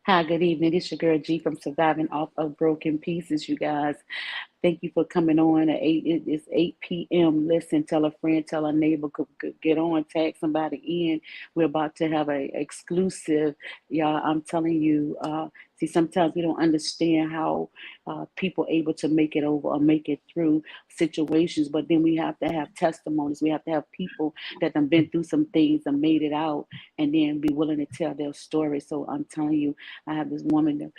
Hi, good evening. It's your girl G from Surviving Off of Broken Pieces, you guys. Thank you for coming on at 8. It's 8 p.m. Listen, tell a friend, tell a neighbor, get on, tag somebody in. We're about to have a exclusive. Y'all, I'm telling you, see, sometimes we don't understand how people able to make it over or make it through situations, but then we have to have testimonies. We have to have people that have been through some things and made it out and then be willing to tell their story. So I'm telling you, I have this woman,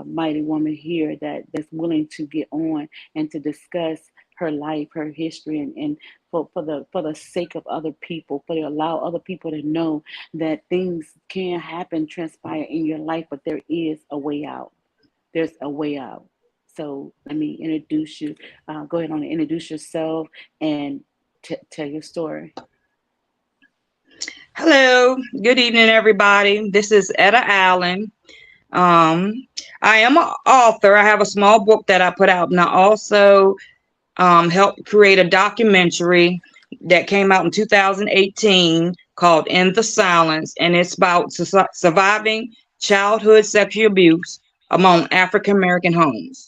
mighty woman here that's willing to get on and to discuss her life, her history, and for the sake of other people, for to allow other people to know that things can happen, transpire in your life, but there is a way out. There's a way out. So let me introduce you. Go ahead and introduce yourself and tell your story. Hello, good evening, everybody. This is Etta Allen. Um, I am an author. I have a small book that I put out, and I also helped create a documentary that came out in 2018 called In the Silence, and it's about surviving childhood sexual abuse among African American homes.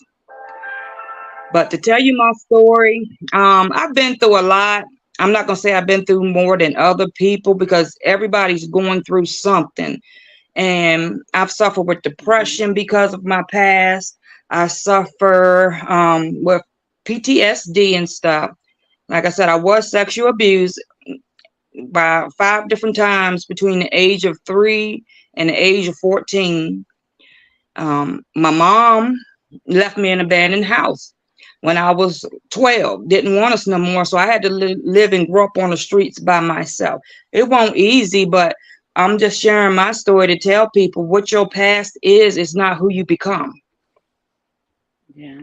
But to tell you my story, I've been through a lot. I'm not going to say I've been through more than other people because everybody's going through something. And I've suffered with Mm-hmm. depression because of my past. I suffer with PTSD and stuff. Like I said, I was sexual abused by 5 different times between the age of 3 and the age of 14. My mom left me in an abandoned house when I was 12, didn't want us no more. So I had to live and grow up on the streets by myself. It wasn't easy, but I'm just sharing my story to tell people what your past is not who you become. Yeah,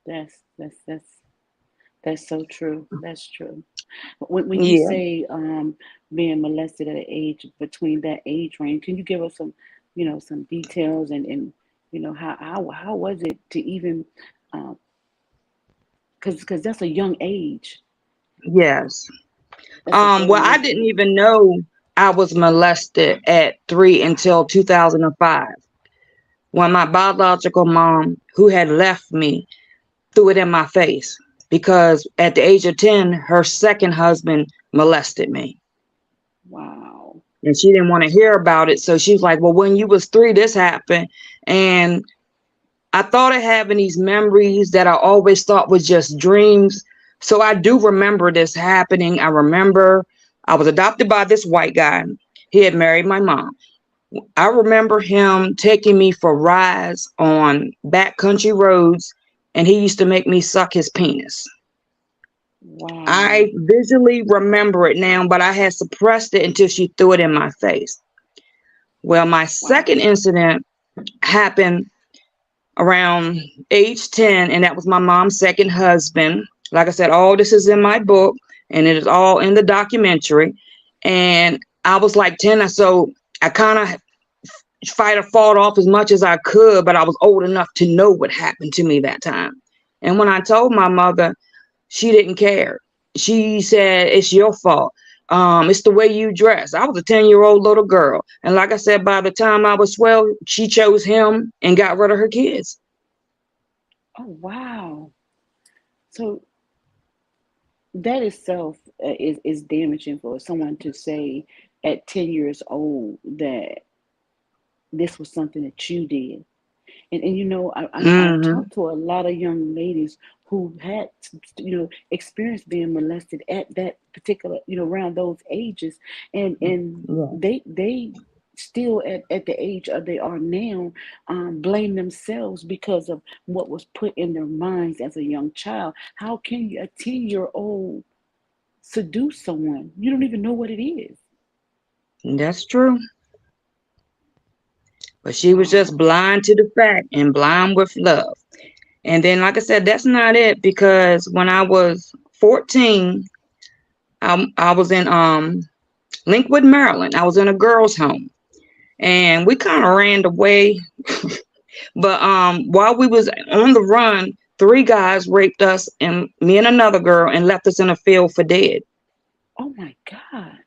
that's so true. That's true. When you Yeah. say being molested at an age between that age range, can you give us some, some details and how was it to even because that's a young age. Yes. That's a very Well, I young didn't age. even know I was molested at 3 until 2005 when my biological mom, who had left me, threw it in my face because at the age of 10, her second husband molested me. Wow. And she didn't want to hear about it. So she was like, well, when you was 3, this happened. And I thought of having these memories that I always thought was just dreams. So I do remember this happening. I remember I was adopted by this white guy. He had married my mom. I remember him taking me for rides on backcountry roads, and he used to make me suck his penis. I Wow. visually remember it now, but I had suppressed it until she threw it in my face. Well, my second Wow. incident happened around age 10, and that was my mom's second husband. Like I said, all this is in my book, and it is all in the documentary. And I was like 10, so I kind of fight or fought off as much as I could, but I was old enough to know what happened to me that time. And when I told my mother, she didn't care. She said, it's your fault. It's the way you dress. I was a 10-year-old little girl. And like I said, by the time I was 12, she chose him and got rid of her kids. Oh, wow. So that itself is damaging for someone to say at 10 years old that this was something that you did. And I've Hmm. talked to a lot of young ladies who had, experienced being molested at that particular, around those ages. And Yeah. they still at the age of they are now blame themselves because of what was put in their minds as a young child. How can you, a 10-year-old seduce someone? You don't even know what it is. That's true. But she was just Wow. blind to the fact and blind with love. And then, like I said, that's not it because when I was 14, I was in Linkwood, Maryland. I was in a girls' home, and we kind of ran away. But while we was on the run, 3 guys raped us and me and another girl and left us in a field for dead. Oh my God.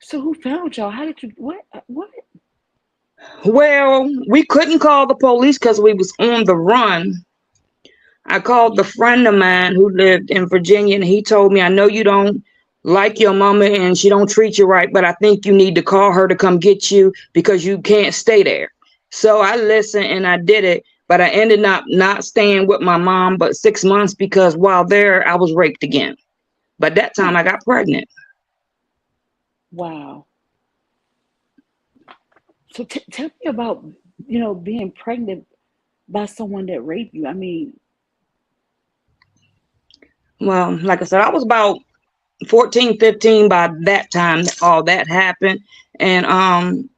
So who found y'all? How did you? What? What? Well, we couldn't call the police because we was on the run. I called the Yeah. friend of mine who lived in Virginia, and he told me, I know you don't like your mama and she don't treat you right, but I think you need to call her to come get you because you can't stay there. So I listened and I did it, but I ended up not staying with my mom but 6 months because while there, I was raped again. But that time Oh, I got pregnant. wow. So tell me about, being pregnant by someone that raped you. I mean, Well, like I said, I was about 14, 15 by that time all that happened. And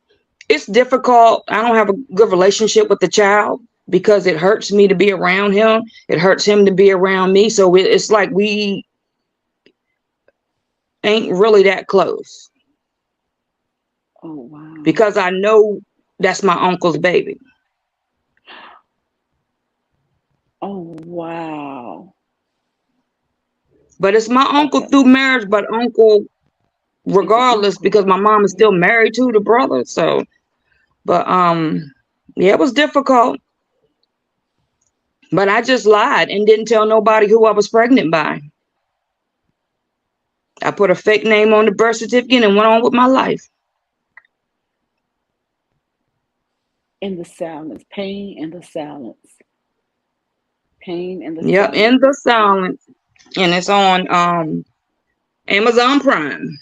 it's difficult. I don't have a good relationship with the child because it hurts me to be around him. It hurts him to be around me. So it's like we ain't really that close oh wow. because I know that's my uncle's baby. Oh wow. But it's my uncle Okay. through marriage, but uncle It's an regardless uncle. because my mom is Yeah. still married to the brother. So, but yeah, it was difficult. But I just lied and didn't tell nobody who I was pregnant by. I put a fake name on the birth certificate and went on with my life. In the silence, pain in the silence, pain in the Yep, in silence. the silence. And it's on Amazon Prime.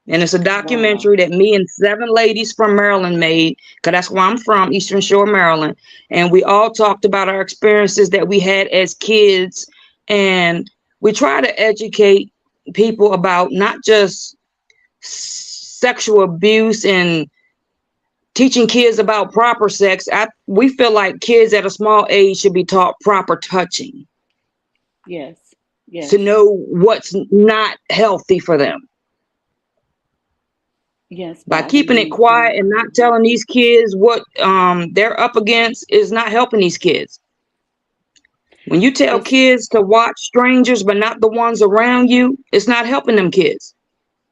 And it's a Wow. documentary that me and 7 ladies from Maryland made, because that's where I'm from, Eastern Shore, Maryland. And we all talked about our experiences that we had as kids. And we try to educate people about not just sexual abuse and teaching kids about proper sex. We feel like kids at a small age should be taught proper touching Yes. to Yes. know what's not healthy for them. Yes, By I keeping it believe quiet and not telling these kids what they're up against is not helping these kids. When you tell it's kids to watch strangers but not the ones around you, it's not helping them kids.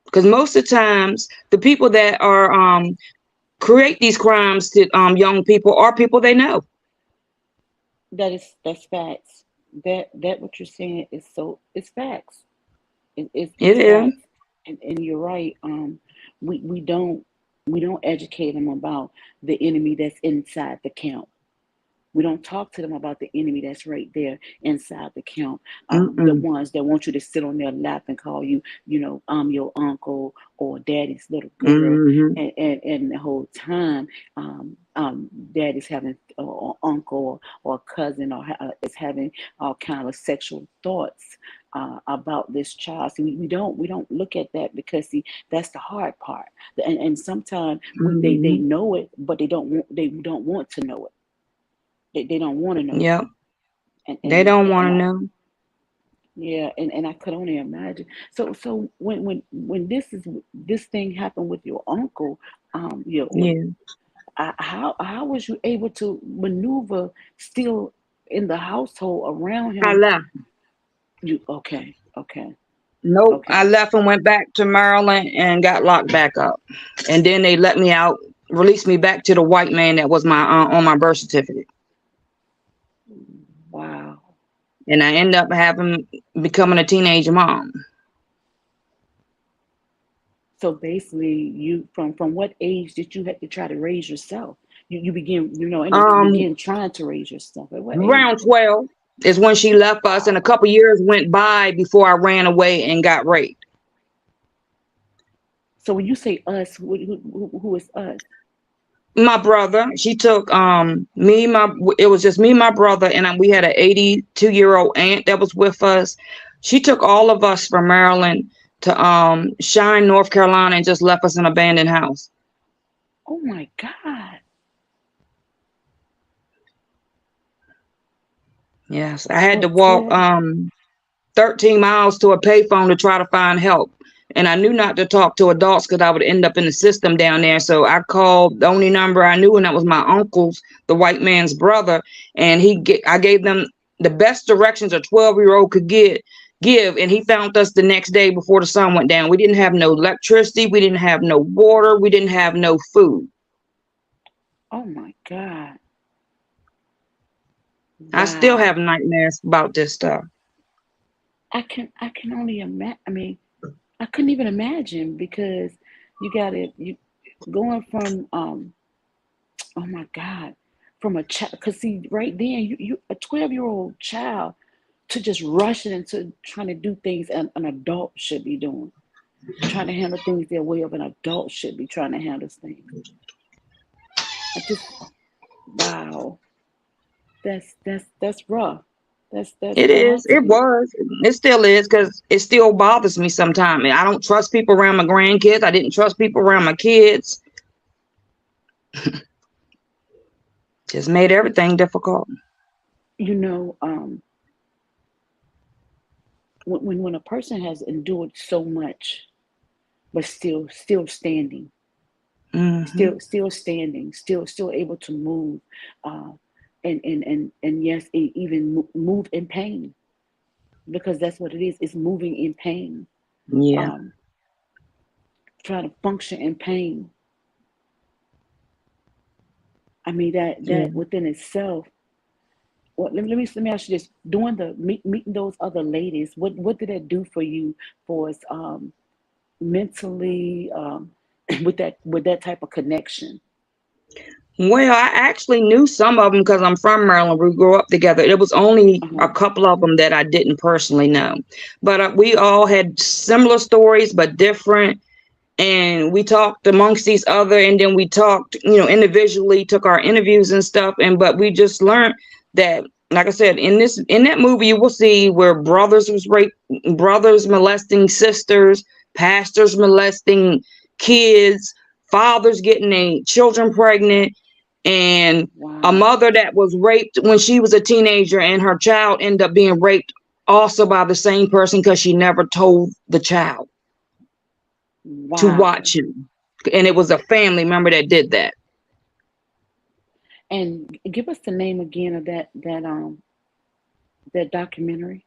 Because most of the times, the people that are create these crimes to young people are people they know. that's facts. That what you're saying is so it's facts. It It's is. facts. And you're right. We don't educate them about the enemy that's inside the camp. We don't talk to them about the enemy that's right there inside the camp. The Mm-mm. ones that want you to sit on their lap and call you, I'm your uncle or daddy's little girl, Mm-hmm. and the whole time, daddy's having or uncle or cousin or is having all kind of sexual thoughts about this child. See, we don't look at that because see that's the hard part, and sometimes they Mm-hmm. know it, but they don't want to know it. They don't want to know. Yep. and They and don't want and to I, know. yeah, and I could only imagine. So when this thing happened with your uncle, Yeah. how was you able to maneuver still in the household around I him? left. You okay? Okay. Nope. I Okay. left and went back to Maryland and got locked back up. And then they let me out, released me back to the white man that was my on my birth certificate. Wow. And I ended up becoming a teenage mom. So basically, you from what age did you have to try to raise yourself? You begin, and you Um, begin trying to raise yourself. At what Around age? 12 is when she left us, and a Wow. couple years went by before I ran away and got raped. So when you say us, who is us? My brother, she took it was just me, my brother, and we had an 82-year-old aunt that was with us. She took all of us from Maryland to Shine, North Carolina, and just left us in an abandoned house. Oh my God. Yes, I had to 12, walk 12. 13 miles to a payphone to try to find help. And I knew not to talk to adults because I would end up in the system down there. So I called the only number I knew, and that was my uncle's, the white man's brother. And I gave them the best directions a 12-year-old could give. And he found us the next day before the sun went down. We didn't have no electricity. We didn't have no water. We didn't have no food. Oh my God. I still have Wow. nightmares about this stuff. I can only imagine. I mean, I couldn't even imagine because you got it. You going from oh my God, from a child. Because see, right then you a 12-year-old child to just rushing into trying to do things an adult should be doing, trying to handle things their way of an adult should be trying to handle things. I just wow. That's rough. That's It that is. had to It be. was. It still is because it still bothers me sometimes. I don't trust people around my grandkids. I didn't trust people around my kids. Just made everything difficult. You know, when a person has endured so much, but still standing, Hmm. still standing, still able to move, uh, and yes, even move in pain because that's what it is. It's moving in pain. Yeah. Um, trying to function in pain. I mean Yeah. that within itself. Well, let me ask you this: doing the meeting those other ladies, what did that do for you, for us, mentally, with that type of connection? Well, I actually knew some of them because I'm from Maryland. We grew up together. It was only a Uh-huh. couple of them that I didn't personally know, but we all had similar stories, but different. And we talked amongst each other, and then we talked, individually, took our interviews and stuff. And but we just learned that, like I said, in that movie, you will see where brothers was raped, brothers molesting sisters, pastors molesting kids, fathers getting their children pregnant, and a Wow. mother that was raped when she was a teenager, and her child ended up being raped also by the same person because she never told the child to Wow. watch him. And it was a family member that did that. And give us the name again of that documentary.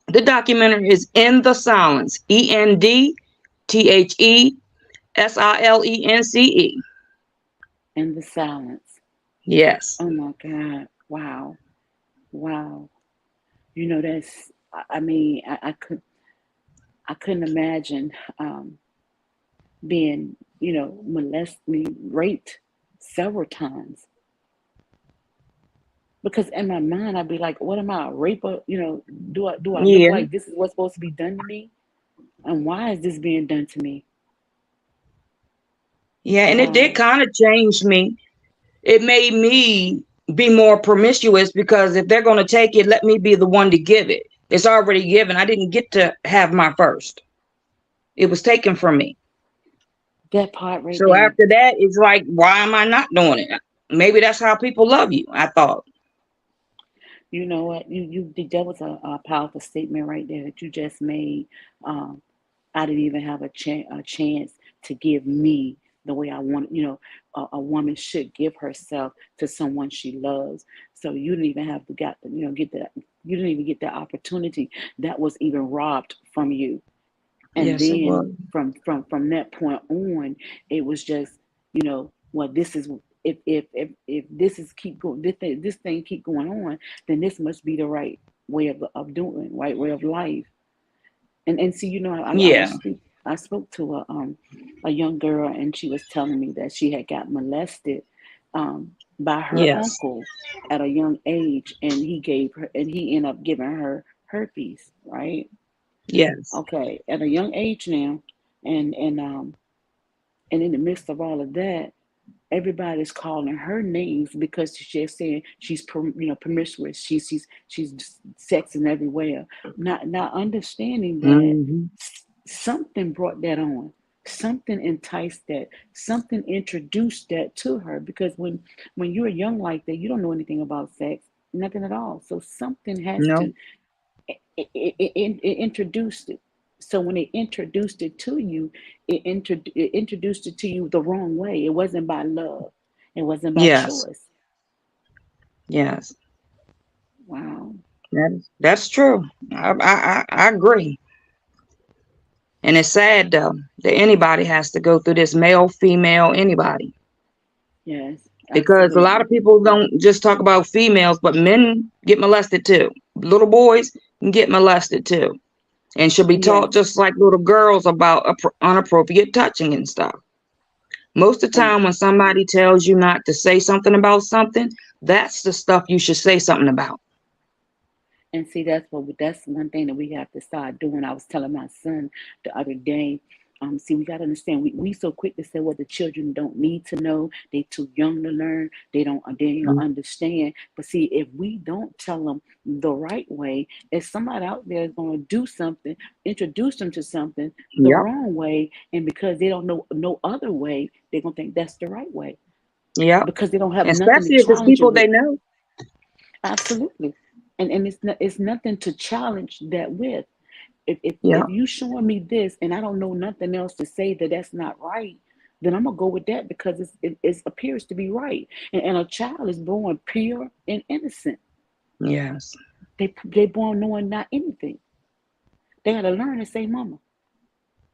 The documentary is In the Silence. ENDTHESILENCE. In the silence. Yes. Oh my God. Wow. Wow. That's. I mean, I couldn't imagine being, molested, raped several times. Because in my mind, I'd be like, "What am I, a raper? Do I look Yeah. like this is what's supposed to be done to me? And why is this being done to me?" Yeah. And it did Wow. kind of change me. It made me be more promiscuous because if they're going to take it, let me be the one to give it. It's already given. I didn't get to have my first, it was taken from me. That part right So there. after that, it's like, why am I not doing it? Maybe that's how people love you, I thought. You know what? That was a powerful statement right there that you just made. Um, I didn't even have a chance to give me the way I want. A woman should give herself to someone she loves. So you didn't even have to get that. You didn't even get that opportunity. That was even robbed from you. And Yes, it was. then from that point on, it was just, well, this is, if this is keep going, this thing keep going on, then this must be the right way of doing, right way of life. And see, Yeah. I spoke to a young girl, and she was telling me that she had got molested by her Yes. uncle at a young age, and he ended up giving her herpes, right? Yes. Okay, at a young age now, and in the midst of all of that, everybody's calling her names because she's saying she's promiscuous. She's sexing everywhere. Not understanding that Hmm. something brought that on. Something enticed that. Something introduced that to her because when you're young like that, you don't know anything about sex, nothing at all. So something has No. to it introduced it. So when it introduced it to you, it introduced it to you the wrong way. It wasn't by love. It wasn't by Yes. choice. Yes. Wow. That's true. I agree. And it's sad though that anybody has to go through this, male, female, anybody. Yes, Because a lot absolutely. of people don't just talk about females, but men get molested too. Little boys can get molested too, and should be Yes. taught just like little girls about inappropriate touching and stuff. Most of the And time, when somebody tells you not to say something about something, that's the stuff you should say something about. And see, that's one thing that we have to start doing. I was telling my son the other day. See, we got to understand. We so quick to say, well, the children don't need to know. They too young to learn. They don't understand. But see, if we don't tell them the right way, if somebody out there is going to do something, introduce them to something the Yep, wrong way, and because they don't know no other way, they're going to think that's the right way yep. because they don't have nothing to Especially if it's challenge it people they with. know. Absolutely. And it's nothing to challenge that with. If Yep, you showing me this and I don't know nothing else to say that that's not right, then I'm gonna go with that because it appears to be right. And a child is born pure and innocent. yes, They born knowing not anything. They gotta learn to say mama.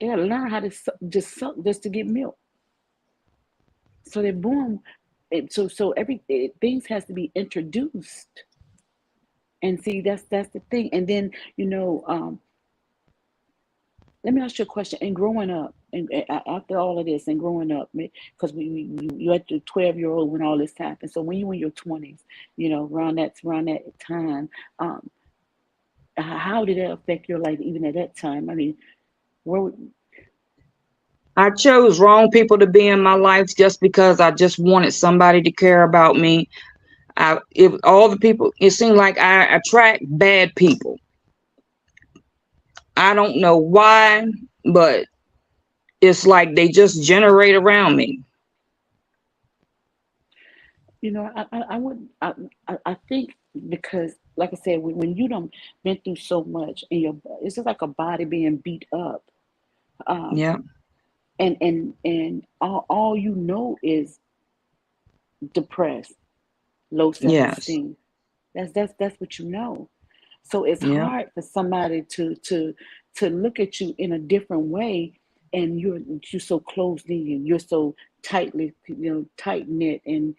They gotta learn how to just suck just to get milk. So they're born. So every things has to be introduced. And see, that's the thing. And then let me ask you a question. And growing up, and after all of this, and growing up, because you at the 12-year-old when all this happened. So when you were in your 20s, around that time, um, how did that affect your life? Even at that time, I mean, where I chose wrong people to be in my life just because I just wanted somebody to care about me. All the people, it seemed like I attract bad people. I don't know why, but it's like they just generate around me. I would I think because like I said, when you don't been through so much and it's just like a body being beat up. Um, Yeah. and all you know is depressed, low Yes. self-esteem. That's what you know. So it's Yeah. hard for somebody to look at you in a different way, and you're so closed in, you're so tightly, tight knit, and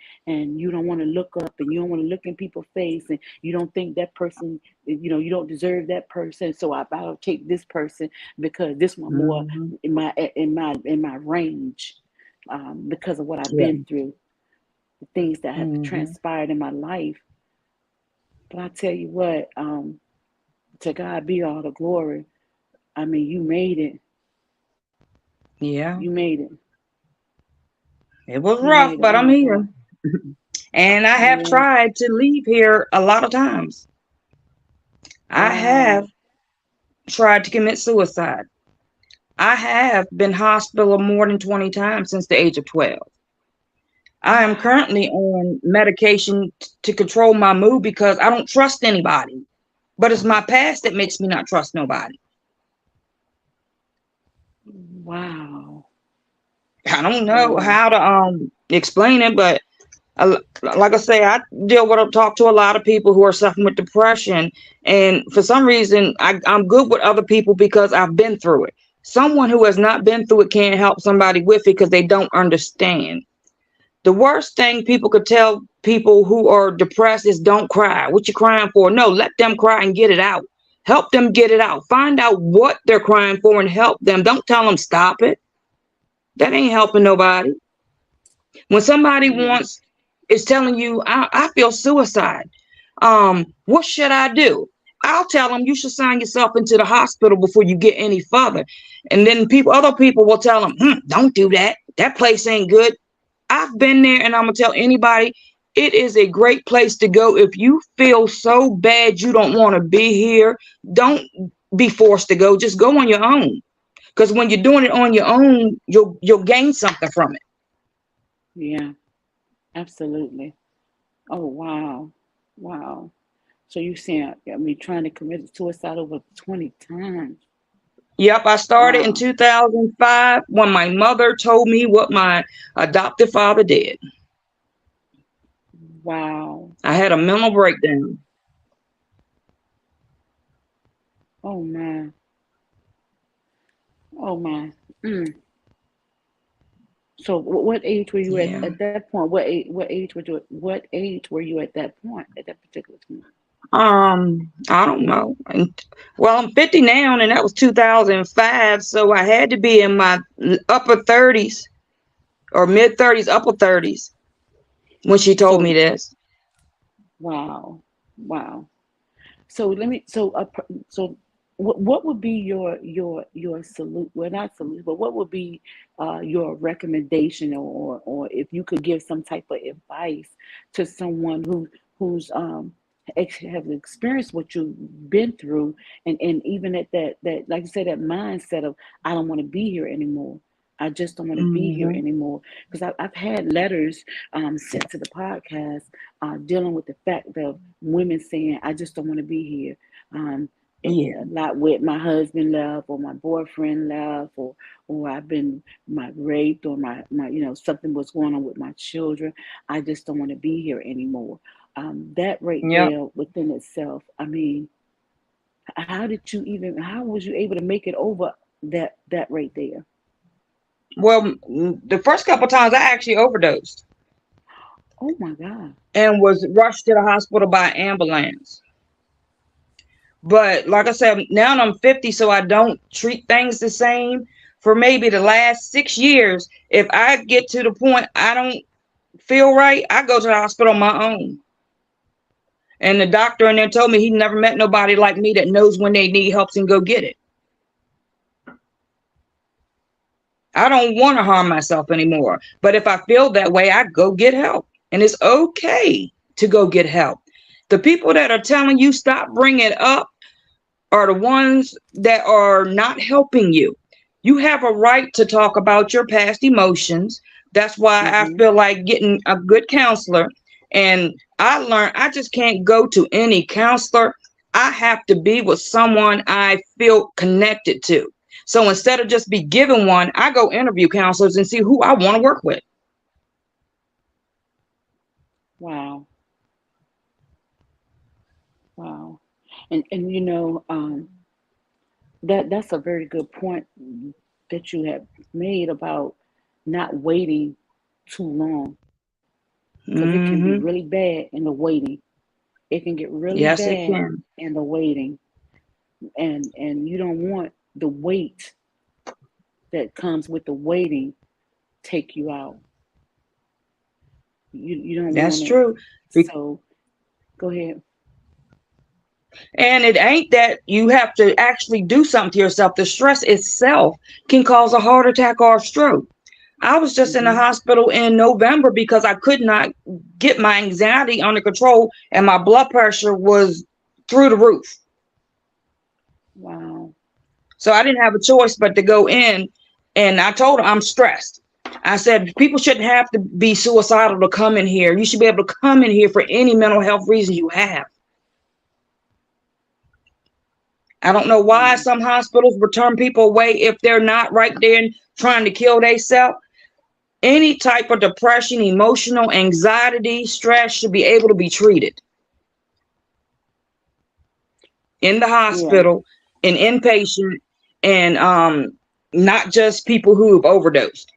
you don't want to look up, and you don't want to look in people's face, and you don't think that person, you don't deserve that person. So I'll take this person because this one more Hmm. in my range, because of what I've Yeah. been through, the things that have Hmm. transpired in my life. But I tell you what, to God be all the glory. I mean, you made it. Yeah. You made it. It was You rough, made it. but Oh I'm my here. God. And I have Yes. tried to leave here a lot of times. I have Wow. tried to commit suicide. I have been hospital more than 20 times since the age of 12. I am Wow. currently on medication to control my mood because I don't trust anybody. But it's my past that makes me not trust nobody. Wow. I don't know Wow. how to explain it, but like I say, I talk to a lot of people who are suffering with depression, and for some reason, I'm good with other people because I've been through it. Someone who has not been through it can't help somebody with it because they don't understand. The worst thing people could tell people who are depressed is don't cry. What you crying for? No, let them cry and get it out. Help them get it out. Find out what they're crying for and help them. Don't tell them stop it. That ain't helping nobody. When somebody Yeah. wants is telling you, I feel suicide. What should I do? I'll tell them you should sign yourself into the hospital before you get any further. And then other people will tell them, don't do that. That place ain't good. I've been there, and I'm gonna tell anybody, it is a great place to go if you feel so bad you don't want to be here. Don't be forced to go. Just go on your own. Because when you're doing it on your own, you'll gain something from it. Yeah. Absolutely. Oh wow. Wow. So you saying, I mean, trying to commit suicide over 20 times. Yep, I started in Wow. 2005 when my mother told me what my adoptive father did. Wow. I had a mental breakdown. Oh my. Oh my. Mm. So what age were you Yeah. at that point? What age were you at that point, at that particular time? I don't know. Well, I'm 50 now, and that was 2005, so I had to be in my upper 30s or mid 30s, upper 30s when she told me So this. wow. Wow. So let me so what would be your salute, well, not salute, but what would be your recommendation, or if you could give some type of advice to someone who's have experienced what you've been through, and even at that, like you said, that mindset of, I don't want to be here anymore. I just don't want to be here Hmm. anymore, because I've had letters sent to the podcast dealing with the fact of women saying, I just don't want to be here. Um, Yeah. a lot with my husband left, or my boyfriend left, or I've been my raped, or my something was going on with my children. I just don't want to be here anymore. That right Yep. there within itself. I mean, how was you able to make it over that right there? Well, the first couple times I actually overdosed Oh my God. and was rushed to the hospital by ambulance. But like I said, now I'm 50, so I don't treat things the same. For maybe the last 6 years, if I get to the point I don't feel right, I go to the hospital on my own. And the doctor in there told me he never met nobody like me that knows when they need help and go get it. I don't want to harm myself anymore. But if I feel that way, I go get help. And it's okay to go get help. The people that are telling you stop bringing it up are the ones that are not helping you. You have a right to talk about your past emotions. That's why I Mm-hmm. feel like getting a good counselor. And I learned I just can't go to any counselor. I have to be with someone I feel connected to. So instead of just be given one, I go interview counselors and see who I want to work with. Wow. Wow. And that's a very good point that you have made about not waiting too long, because it can be Hmm. really bad in the waiting. It can get really Yes, it bad can. in the waiting, and you don't want the weight that comes with the waiting take you out. You don't That's want it. true. So go ahead. And it ain't that you have to actually do something to yourself. The stress itself can cause a heart attack or a stroke. I was just in the Hmm. hospital in November because I could not get my anxiety under control and my blood pressure was through the roof. Wow. So I didn't have a choice but to go in, and I told her I'm stressed. I said people shouldn't have to be suicidal to come in here. You should be able to come in here for any mental health reason you have. I don't know why Wow. some hospitals would turn people away if they're not right there and trying to kill themselves. Any type of depression, emotional anxiety, stress should be able to be treated in the Yeah. hospital, in inpatient, and not just people who have overdosed.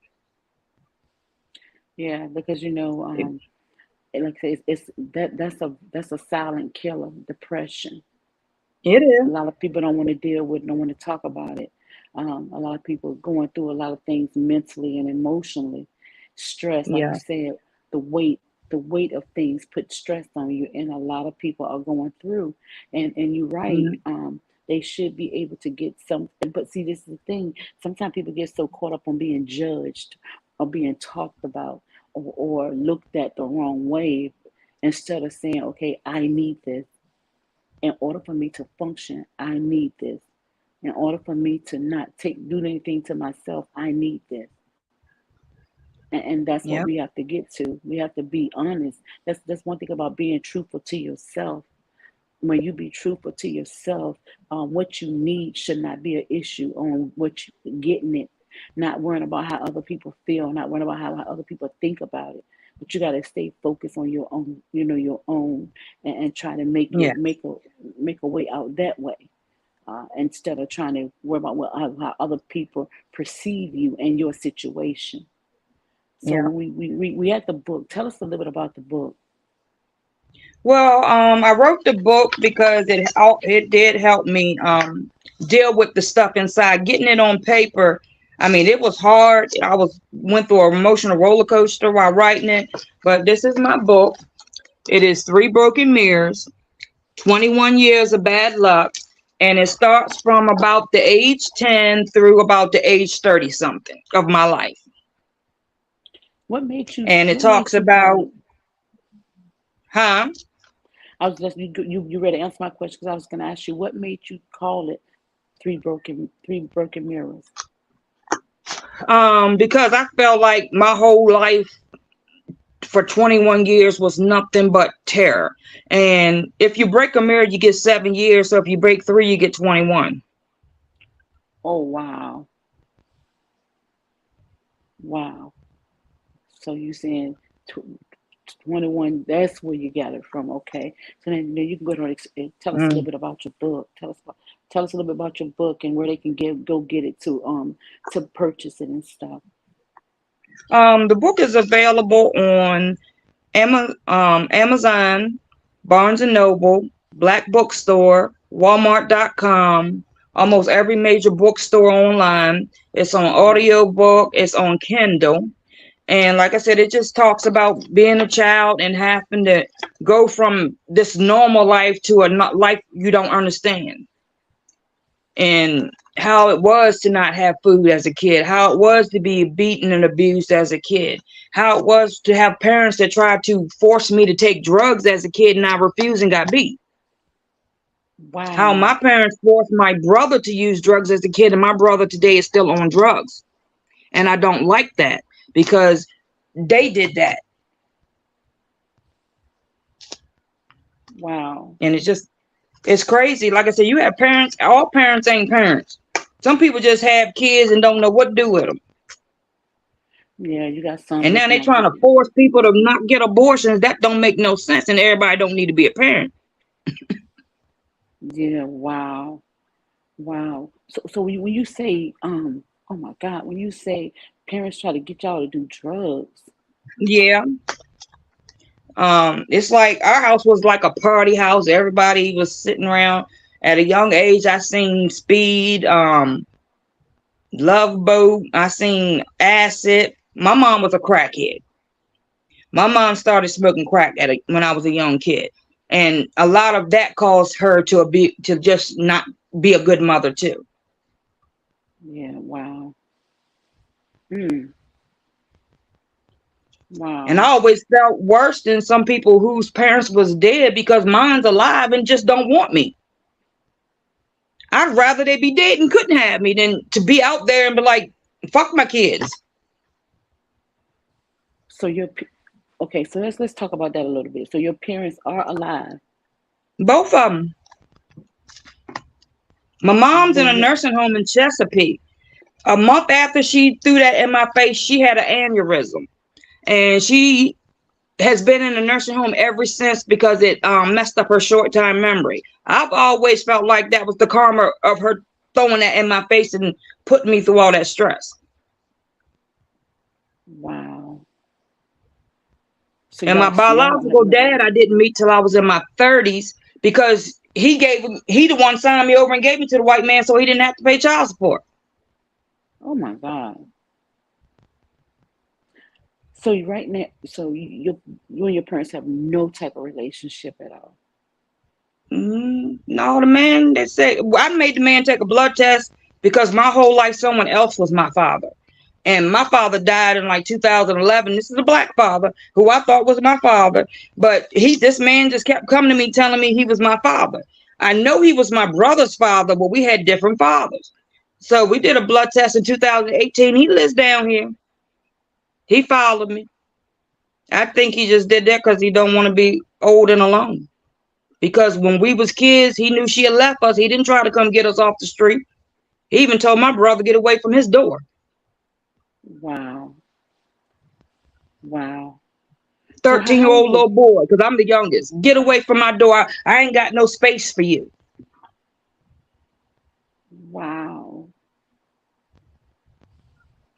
Yeah. Because like I say, that's a silent killer. Depression. It A is. lot of people don't want to deal with, don't want to talk about it. A lot of people are going through a lot of things mentally and emotionally. Stress, like you Yeah. said, the weight, the weight of things put stress on you, and a lot of people are going through. And you're right. Mhm. They should be able to get something. But see, this is the thing. Sometimes people get so caught up on being judged or being talked about, or looked at the wrong way, instead of saying, okay, I need this. In order for me to function, I need this. In order for me to not do anything to myself, I need this. And that's what Yep. we have to get to. We have to be honest. That's one thing about being truthful to yourself. When you be truthful to yourself, what you need should not be an issue on what you getting it. Not worrying about how other people feel, not worrying about how other people think about it. But you got to stay focused on your own, your own, and try to make Yeah. it make a way out that way. instead of trying to worry about how other people perceive you and your situation. So Yeah. we had the book. Tell us a little bit about the book. Well, I wrote the book because it did help me deal with the stuff inside. Getting it on paper, I mean, it was hard. I went through an emotional roller coaster while writing it. But this is my book. It is Three Broken Mirrors, 21 Years of Bad Luck, and it starts from about the age 10 through about the age 30 something of my life. And it What talks made you call about, it? huh? I was just you ready to answer my question because I was going to ask you what made you call it three broken mirrors. Because I felt like my whole life for 21 years was nothing but terror. And if you break a mirror, you get 7 years. So if you break three, you get 21. Oh wow, wow. So you saying tw 21? That's where you got it from. Okay. So then you can go to tell us a little Mm. bit about your book. Tell us a little bit about your book and where they can go get it to purchase it and stuff. The book is available on Amazon, Barnes and Noble, Black Bookstore, Walmart.com, almost every major bookstore online. It's on Mhm. audiobook, it's on Kindle. And like I said, it just talks about being a child and having to go from this normal life to a life you don't understand. And how it was to not have food as a kid, how it was to be beaten and abused as a kid, how it was to have parents that tried to force me to take drugs as a kid and I refused and got beat. How my Wow. parents forced my brother to use drugs as a kid, and my brother today is still on drugs. And I don't like that because they did that. Wow. And it's crazy. Like I said, you have parents, all parents ain't parents. Some people just have kids and don't know what to do with them. Yeah, you got some And now that's they not trying to good. force people to not get abortions. That don't make no sense. And everybody don't need to be a parent. Yeah, wow. Wow. So when you say oh my God, when you say parents try to get y'all to do drugs. Yeah. It's like our house was like a party house. Everybody was sitting around. At a young age, I seen Speed, Love Boat. I seen Acid. My mom was a crackhead. My mom started smoking crack when I was a young kid, and a lot of that caused her to just not be a good mother too. Yeah, wow. Hmm. And I Wow. always felt worse than some people whose parents was dead because mine's alive and just don't want me. I'd rather they be dead and couldn't have me than to be out there and be like, fuck my kids. So okay, so let's talk about that a little bit. So your parents are alive. Both of them. My mom's Were in a you nursing home in Chesapeake. A month after she threw that in my face, she had an aneurysm. And she has been in a nursing home ever since because it messed up her short time memory. I've always felt like that was the karma of her throwing that in my face and putting me through all that stress. wow. So And my y'all don't have biological no dad, I didn't meet till I was in my 30s because he the one signed me over and gave me to the white man so he didn't have to pay child support. oh my God. So you right now so you and your parents have no type of relationship at all. No, the man, they say, I made the man take a blood test because my whole life someone else was my father. And my father died in like 2011. This is a black father who I thought was my father, but this man just kept coming to me telling me he was my father. I know he was my brother's father, but we had different fathers. So we did a blood test in 2018. He lives down here. He followed me. I think he just did that because he don't want to be old and alone. Because when we was kids, he knew she had left us. He didn't try to come get us off the street. He even told my brother to get away from his door. Wow. Wow. So 13-year-old little boy, because I'm the youngest. Get away from my door. I ain't got no space for you.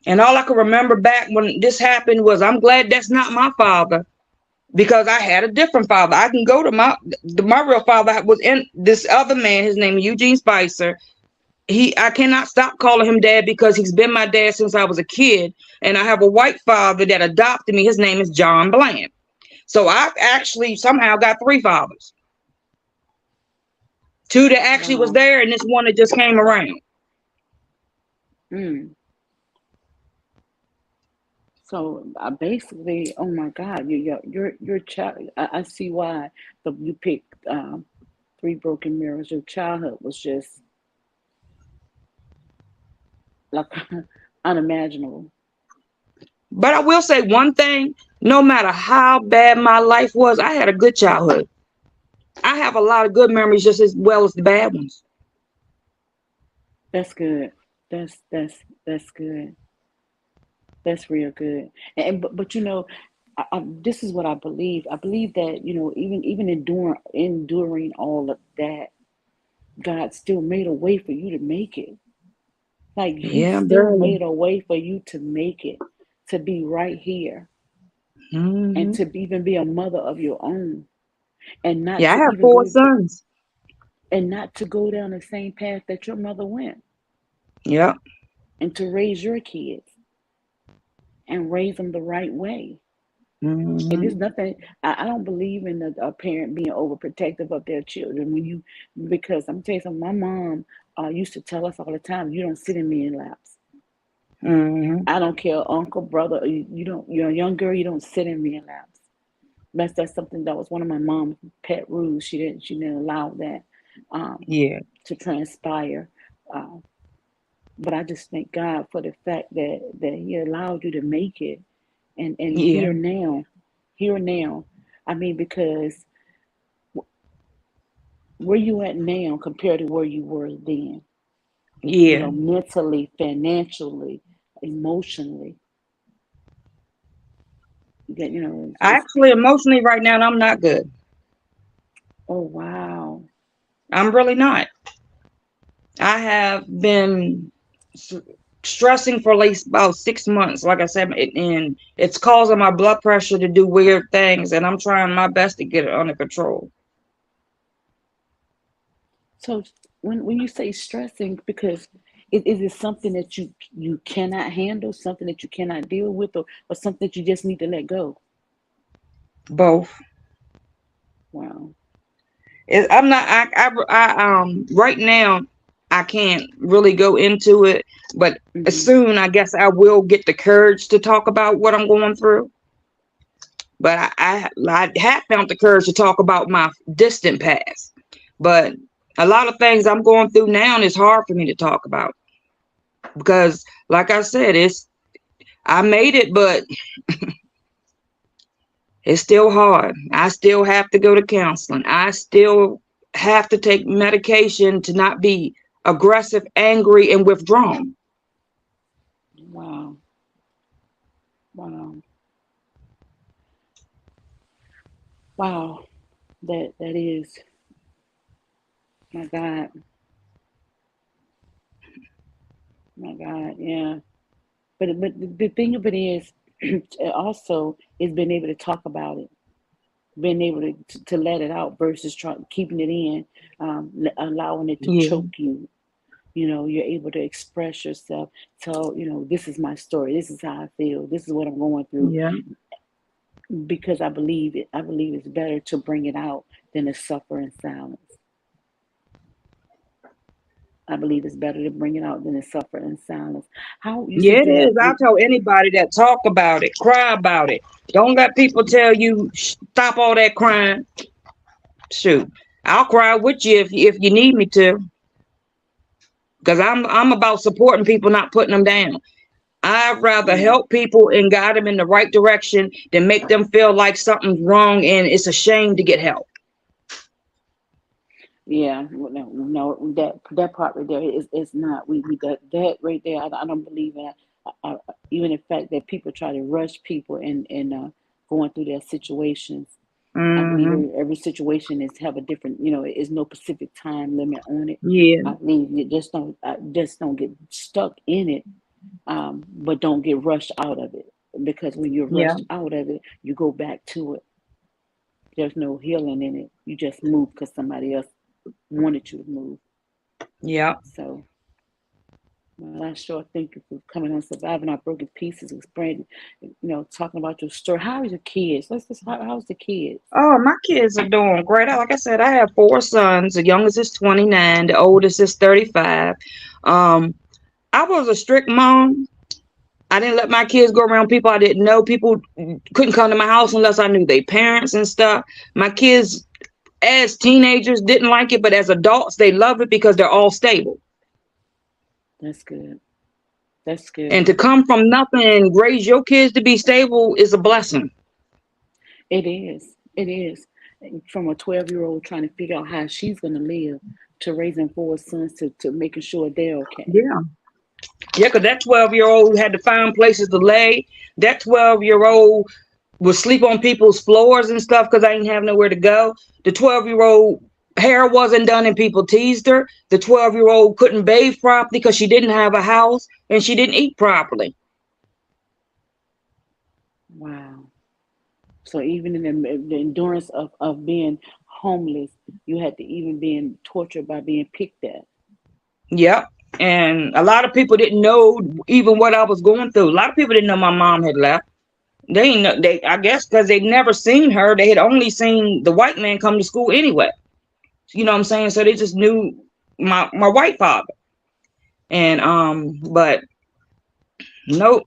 And all I can remember back when this happened was, I'm glad that's not my father, because I had a different father. I can go to my real father was in this other man. His name is Eugene Spicer. I cannot stop calling him dad because he's been my dad since I was a kid. And I have a white father that adopted me. His name is John Bland. So I've actually somehow got three fathers. Two that actually was Wow. there, and this one that just came around. Mm. So basically, oh my God, your child. I see why you picked Three Broken Mirrors. Your childhood was just like unimaginable. But I will say one thing, no matter how bad my life was, I had a good childhood. I have a lot of good memories just as well as the bad ones. That's good. That's good. That's real good. But you know, this is what I believe. I believe that even enduring all of that, God still made a way for you to make it. Like He Yeah, still barely. made a way for you to make it, to be right here, and Hmm. to even be a mother of your own, and not Yeah, I to have even four go sons. and not to go down the same path that your mother went, Yep. and to raise your kids and raise them the right way. And there's Hmm. nothing. I don't believe in a parent being overprotective of their children. Because I'm telling you something. My mom used to tell us all the time, "You don't sit in men laps. Hmm. I don't care, uncle, brother. You don't. You're a young girl. You don't sit in men laps." That's something that was one of my mom's pet rules. She didn't allow that um, Yeah. to transpire. Uh, but I just thank God for the fact that He allowed you to make it, and Yeah. here now. I mean, because where you at now compared to where you were then, Yeah. mentally, financially, emotionally, it's Actually, emotionally, right now, I'm not good. oh wow. I'm really not. I have been s- stressing for at least about 6 months, like I said, and it's causing my blood pressure to do weird things, and I'm trying my best to get it under control. So when you say stressing, because is it something that you cannot handle, something that you cannot deal with, or something that you just need to let go? Both. Wow. I'm not. Right now, I can't really go into it, but Hmm. soon, I guess I will get the courage to talk about what I'm going through. But I have found the courage to talk about my distant past. But a lot of things I'm going through now is hard for me to talk about because, like I said, I made it, but it's still hard. I still have to go to counseling. I still have to take medication to not be aggressive, angry, and withdrawn. Wow. Wow. Wow. That is, my God. My God. Yeah. But the thing of it is, also is being able to talk about it, being able to let it out versus keeping it in, allowing it to Yeah, choke you. You're able to express yourself, tell, this is my story, this is how I feel, this is what I'm going through, yeah, because I believe it's better to bring it out than to suffer in silence. I believe it's better to bring it out than to suffer in silence. How you yeah. said It you have is. I'll three. tell anybody that talk about it, cry about it. Don't let people tell you stop all that crying. Shoot, I'll cry with you if you need me to, because I'm about supporting people, not putting them down. I'd rather Yeah. help people and guide them in the right direction than make them feel like something's wrong and it's a shame to get help. Yeah, well, no, no, that part right there is not. We that right there. I don't believe in. Even the fact that people try to rush people and going through their situations. I believe Hmm. every situation is have a different. Is no specific time limit on it. Yeah. I believe you just don't get stuck in it. but don't get rushed out of it, because when you're Yeah. rushed out of it, you go back to it. There's no healing in it. You just move because somebody else wanted you to move. Yeah. So, well, I sure thank you for coming on Surviving Our Broken Pieces, explaining, talking about your story. How are your kids? How's the kids? Oh, my kids are doing great. Like I said, I have four sons. The youngest is 29, the oldest is 35. Um, I was a strict mom. I didn't let my kids go around people I didn't know. People couldn't come to my house unless I knew their parents and stuff. My kids, as teenagers, didn't like it, but as adults, they love it because they're all stable. That's good. That's And good. to come from nothing and raise your kids to be stable is a blessing. It is. It is. From a 12-year-old trying to figure out how she's going to live, to raising four sons, to making sure they're okay. Yeah. Yeah, because that 12-year-old had to find places to lay. That 12-year-old would sleep on people's floors and stuff because I didn't have nowhere to go. The 12-year-old hair wasn't done and people teased her. The 12-year-old couldn't bathe properly because she didn't have a house and she didn't eat properly. Wow. So even in the endurance of being homeless, you had to even being tortured by being picked at. Yep. And a lot of people didn't know even what I was going through. A lot of people didn't know my mom had left. They didn't know, I guess because they'd never seen her. They had only seen the white man come to school anyway. You know what I'm saying? So they just knew my white father. And but nope,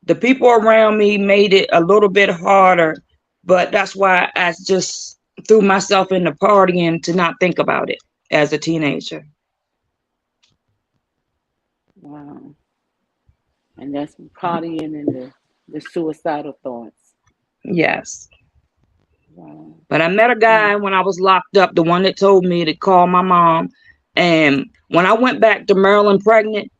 the people around me made it a little bit harder, but that's why I just threw myself into partying to not think about it as a teenager. Wow. And that's partying and the suicidal thoughts. Yes. Wow. But I met a Mm. guy when I was locked up, the one that told me to call my mom. And when I went back to Maryland pregnant,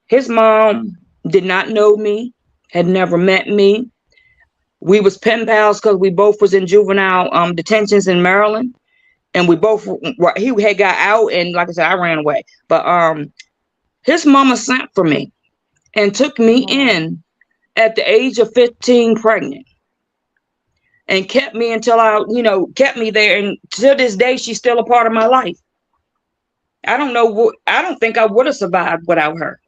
his mom did not know me, had never met me. We was pen pals because we both was in juvenile detentions in Maryland, and we both he had got out, and like I said, I ran away. But his mama sent for me and took me Oh, in at the age of 15, pregnant, and kept me until kept me there. And to this day, she's still a part of my life. I don't know what I don't think I would have survived without her.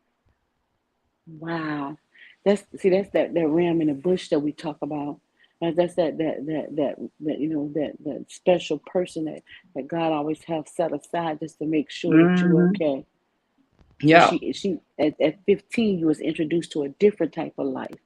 wow. That's that ram in the bush that we talk about. That's that special person that God always have set aside just to make sure that you're Hmm. okay. So Yeah. she at 15 you was introduced to a different type of life.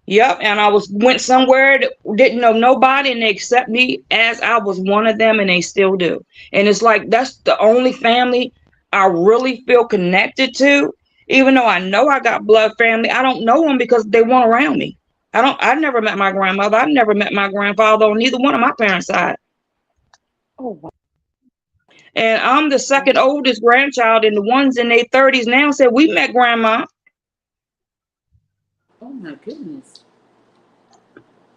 Yep, and I went somewhere that didn't know nobody, and they accept me as I was one of them, and they still do. And it's like that's the only family I really feel connected to. Even though I know I got blood family, I don't know them because they weren't around me. I never met my grandmother. I never met my grandfather on neither one of my parents' side. Oh wow. And I'm the second oldest grandchild, and the ones in their 30s now said we met grandma. Oh my goodness.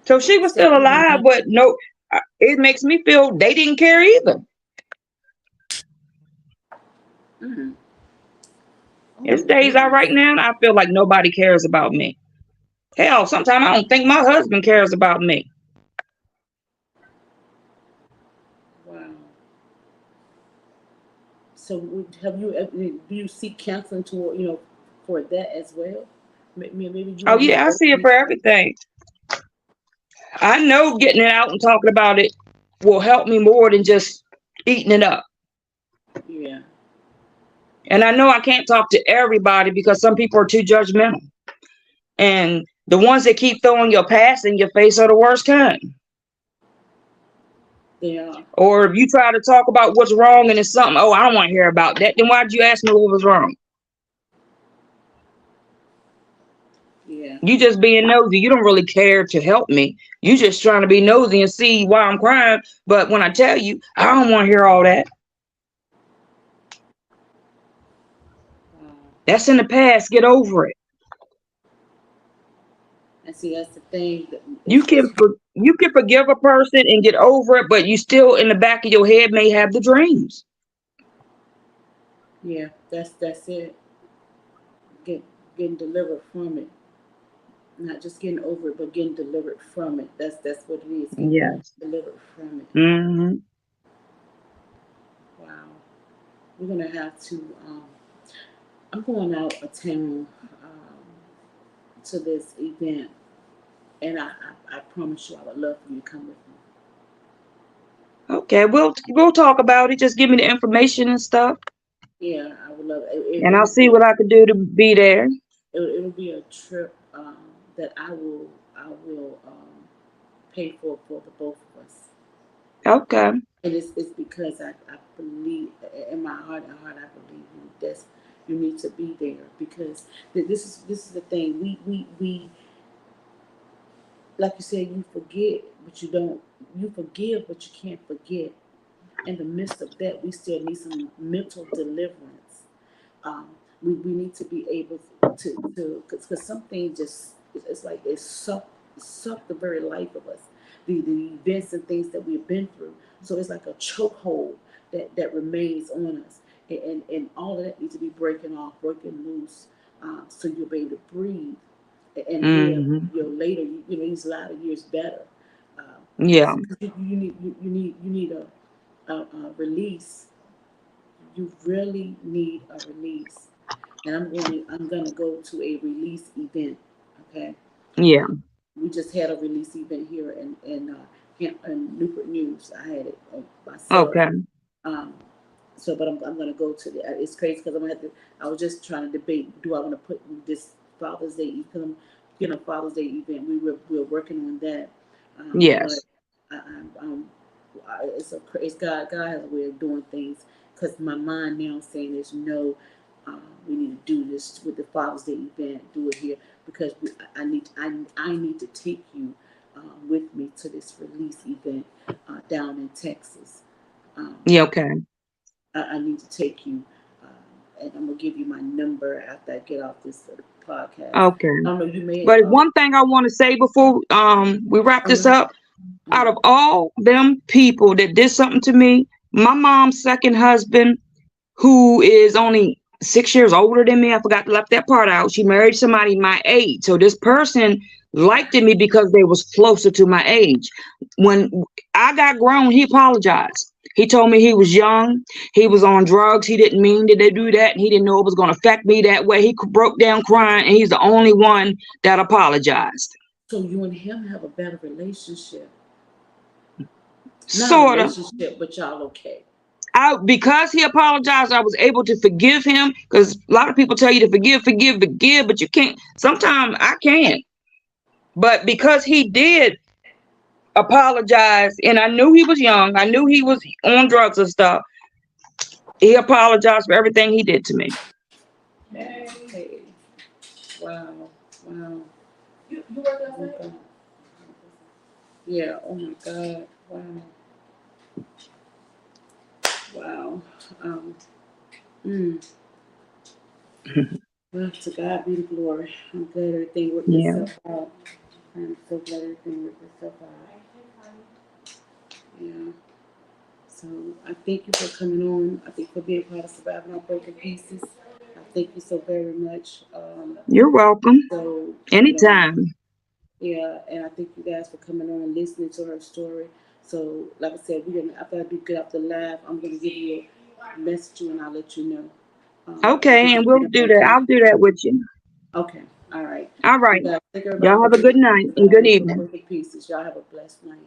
So she was So still you know alive, but no, it makes me feel they didn't care either. mm, oh It's my days out right goodness. now, and I feel like nobody cares about me. Hell, sometimes I don't think my husband cares about me. Wow. So have you do you seek counseling for that as well? Maybe you Oh and him yeah, I both see it need. for everything. I know getting it out and talking about it will help me more than just eating it up. Yeah. And I know I can't talk to everybody because some people are too judgmental. And the ones that keep throwing your past in your face are the worst kind. Yeah. Or if you try to talk about what's wrong and it's something, oh, I don't want to hear about that, then why'd you ask me what was wrong? Yeah. You just being nosy. You don't really care to help me. You just trying to be nosy and see why I'm crying. But when I tell you, I don't want to hear all that. Wow. That's in the past. Get over it. And see, that's the thing. That You can you can forgive a person and get over it, but you still in the back of your head may have the dreams. yeah. That's it. Get getting delivered from it. Not just getting over it, but getting delivered from it. That's what it is. Getting Yes. delivered from it. Hmm. Wow. We're gonna have to. I'm going out of town to this event, and I promise you, I would love for you to come with me. Okay, we'll talk about it. Just give me the information and stuff, Yeah, I would love it. and I'll see what I can do to be there. It'll be a trip that I will pay for the both of us. Okay. And it's because I believe in my heart I believe you need to be there because this is the thing we like you said, you forget but you don't, you forgive but you can't forget. In the midst of that, we still need some mental deliverance. um, we need to be able to because something just it's like it sucked the very life of us, the events and things that we've been through. So it's like a chokehold that remains on us, and all of that needs to be breaking off, breaking loose, so you'll be able to breathe and live Hmm. your later, these latter years better. Yeah. You need a release. You really need a release, and I'm gonna go to a release event. Okay, Yeah. um, we just had a release event here in Newport News. I had it myself. Okay. Um, but I'm gonna go to the. It's crazy because I'm gonna have to. I was just trying to debate. Do I want to put this Father's Day because I'm getting a Father's Day event. We were working on that, but Yes. it's God. God has a way of doing things. Because my mind now saying is no, we need to do this with the Father's Day event. Do it here because I need to take you with me to this release event down in Texas. Um, Yeah. Okay. I need to take you, and I'm gonna give you my number after I get off this podcast. Okay. I don't know. You may. But one thing I want to say before we wrap this Uh, up, out of all them people that did something to me, my mom's second husband, who is only 6 years older than me, I forgot to left that part out. She married somebody my age. So this person liked me because they was closer to my age. When I got grown, he apologized. He told me he was young, he was on drugs, he didn't mean to do that, and he didn't know it was going to affect me that way. He broke down crying, and he's the only one that apologized. so you and him have a better relationship, not a Sort of. relationship, but y'all okay. Because he apologized, I was able to forgive him. Because a lot of people tell you to forgive, forgive, forgive, but you can't. Sometimes I can't. But because he did apologize, and I knew he was young, I knew he was on drugs and stuff. He apologized for everything he did to me. Hey, wow, wow. You work outside? Yeah. Oh my God. Wow. Wow. Um. Mm. Well, to God be the glory. I'm glad everything worked Yeah, itself out. I'm so glad everything worked itself out. Yeah. So I thank you for coming on. I think for being part of Surviving Our Broken Pieces. I thank you so very much. you're welcome. So Anytime. yeah, and I thank you guys for coming on and listening to her story. So, like I said, we're gonna after I do get off the live, I'm gonna give you a message and I'll let you know. Okay, This and has we'll been do that. okay. I'll do that with you. Okay, all right. All So, right. guys, thank everybody Y'all for have a being good night and good surviving for evening. broken pieces. Y'all have a blessed night.